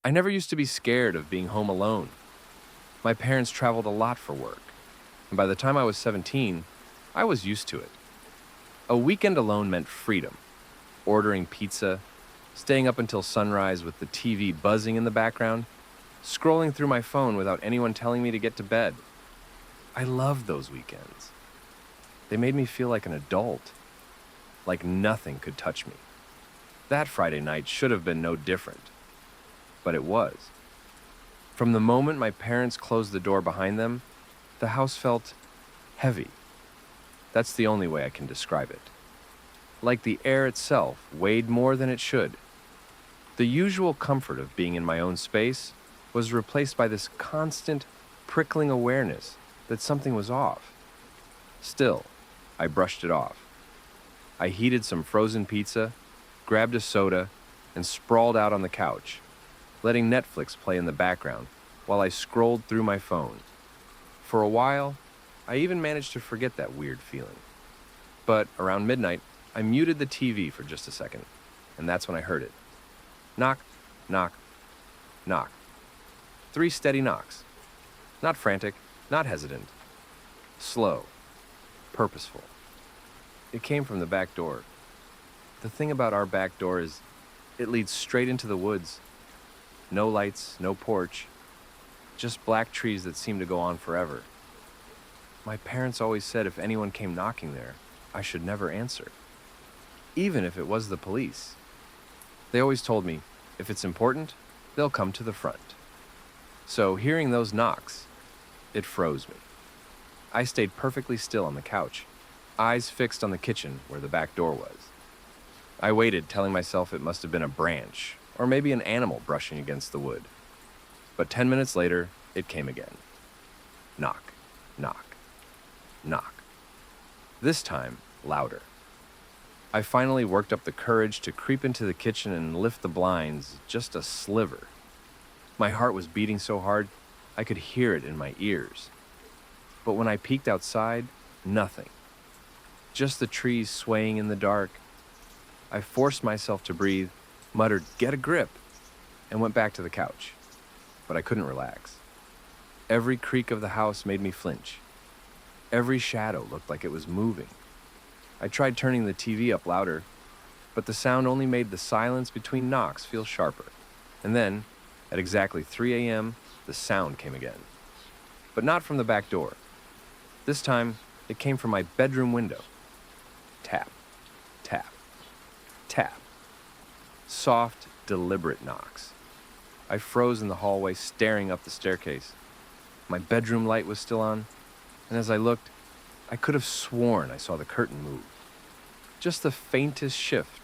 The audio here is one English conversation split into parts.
I never used to be scared of being home alone. My parents traveled a lot for work, and by the time I was 17, I was used to it. A weekend alone meant freedom, ordering pizza, staying up until sunrise with the TV buzzing in the background, scrolling through my phone without anyone telling me to get to bed. I loved those weekends. They made me feel like an adult, like nothing could touch me. That Friday night should have been no different, but it was. From the moment my parents closed the door behind them, the house felt heavy. That's the only way I can describe it. Like the air itself weighed more than it should. The usual comfort of being in my own space was replaced by this constant, prickling awareness that something was off. Still, I brushed it off. I heated some frozen pizza, grabbed a soda, and sprawled out on the couch, letting Netflix play in the background while I scrolled through my phone. For a while, I even managed to forget that weird feeling. But around midnight, I muted the TV for just a second, and that's when I heard it. Knock, knock, knock. 3 steady knocks. Not frantic, not hesitant. Slow, purposeful. It came from the back door. The thing about our back door is it leads straight into the woods. No lights, no porch, just black trees that seem to go on forever. My parents always said if anyone came knocking there, I should never answer, even if it was the police. They always told me, if it's important, they'll come to the front. So hearing those knocks, it froze me. I stayed perfectly still on the couch, eyes fixed on the kitchen where the back door was. I waited, telling myself it must have been a branch, or maybe an animal brushing against the wood. But 10 minutes later, it came again. Knock, knock, knock. This time, louder. I finally worked up the courage to creep into the kitchen and lift the blinds just a sliver. My heart was beating so hard, I could hear it in my ears. But when I peeked outside, nothing. Just the trees swaying in the dark. I forced myself to breathe, muttered, "Get a grip," and went back to the couch. But I couldn't relax. Every creak of the house made me flinch. Every shadow looked like it was moving. I tried turning the TV up louder, but the sound only made the silence between knocks feel sharper. And then, at exactly 3 a.m., the sound came again. But not from the back door. This time, it came from my bedroom window. Tap, tap, tap. Soft, deliberate knocks. I froze in the hallway, staring up the staircase. My bedroom light was still on, and as I looked, I could have sworn I saw the curtain move. Just the faintest shift,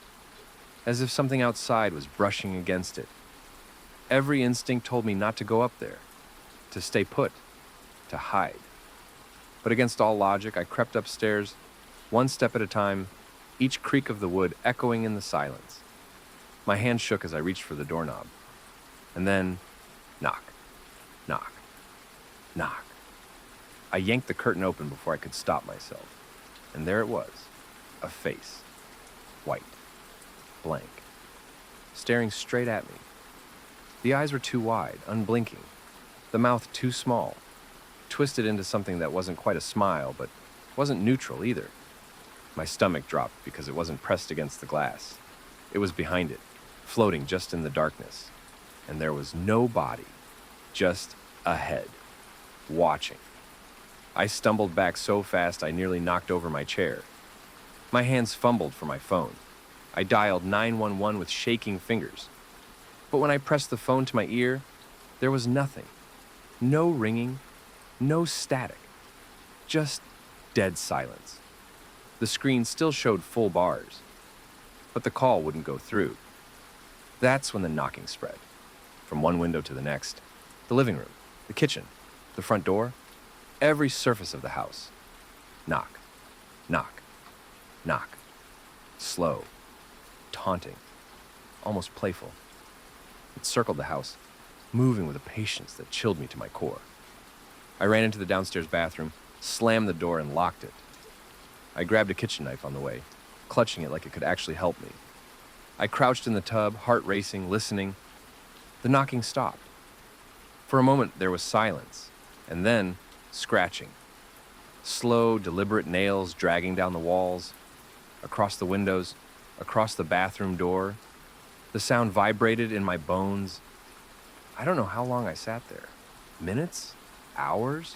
as if something outside was brushing against it. Every instinct told me not to go up there, to stay put, to hide. But against all logic, I crept upstairs, one step at a time, each creak of the wood echoing in the silence. My hand shook as I reached for the doorknob. And then, knock, knock, knock. I yanked the curtain open before I could stop myself. And there it was, a face, white, blank, staring straight at me. The eyes were too wide, unblinking, the mouth too small, twisted into something that wasn't quite a smile, but wasn't neutral either. My stomach dropped because it wasn't pressed against the glass. It was behind it, floating just in the darkness. And there was no body, just a head, watching. I stumbled back so fast I nearly knocked over my chair. My hands fumbled for my phone. I dialed 911 with shaking fingers. But when I pressed the phone to my ear, there was nothing. No ringing, no static. Just dead silence. The screen still showed full bars, but the call wouldn't go through. That's when the knocking spread. From one window to the next, the living room, the kitchen, the front door, every surface of the house. Knock, knock, knock. Slow, taunting, almost playful. It circled the house, moving with a patience that chilled me to my core. I ran into the downstairs bathroom, slammed the door, and locked it. I grabbed a kitchen knife on the way, clutching it like it could actually help me. I crouched in the tub, heart racing, listening. The knocking stopped. For a moment, there was silence, and then scratching. Slow, deliberate nails dragging down the walls, across the windows, across the bathroom door. The sound vibrated in my bones. I don't know how long I sat there. Minutes? Hours?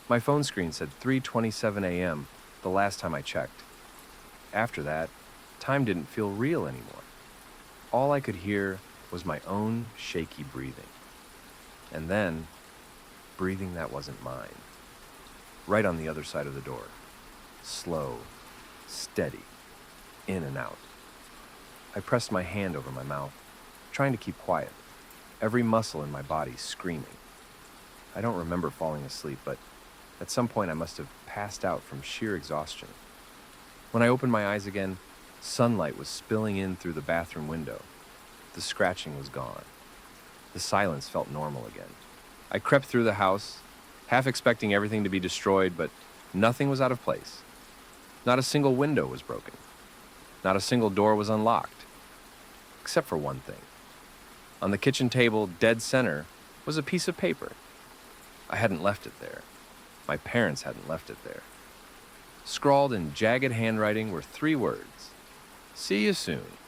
My phone screen said 3:27 a.m. the last time I checked. After that, time didn't feel real anymore. All I could hear was my own shaky breathing. And then, breathing that wasn't mine. Right on the other side of the door. Slow, steady, in and out. I pressed my hand over my mouth, trying to keep quiet, every muscle in my body screaming. I don't remember falling asleep, but at some point I must have passed out from sheer exhaustion. When I opened my eyes again, sunlight was spilling in through the bathroom window. The scratching was gone. The silence felt normal again. I crept through the house, half expecting everything to be destroyed, but nothing was out of place. Not a single window was broken. Not a single door was unlocked. Except for one thing. On the kitchen table, dead center, was a piece of paper. I hadn't left it there. My parents hadn't left it there. Scrawled in jagged handwriting were 3 words. "See you soon."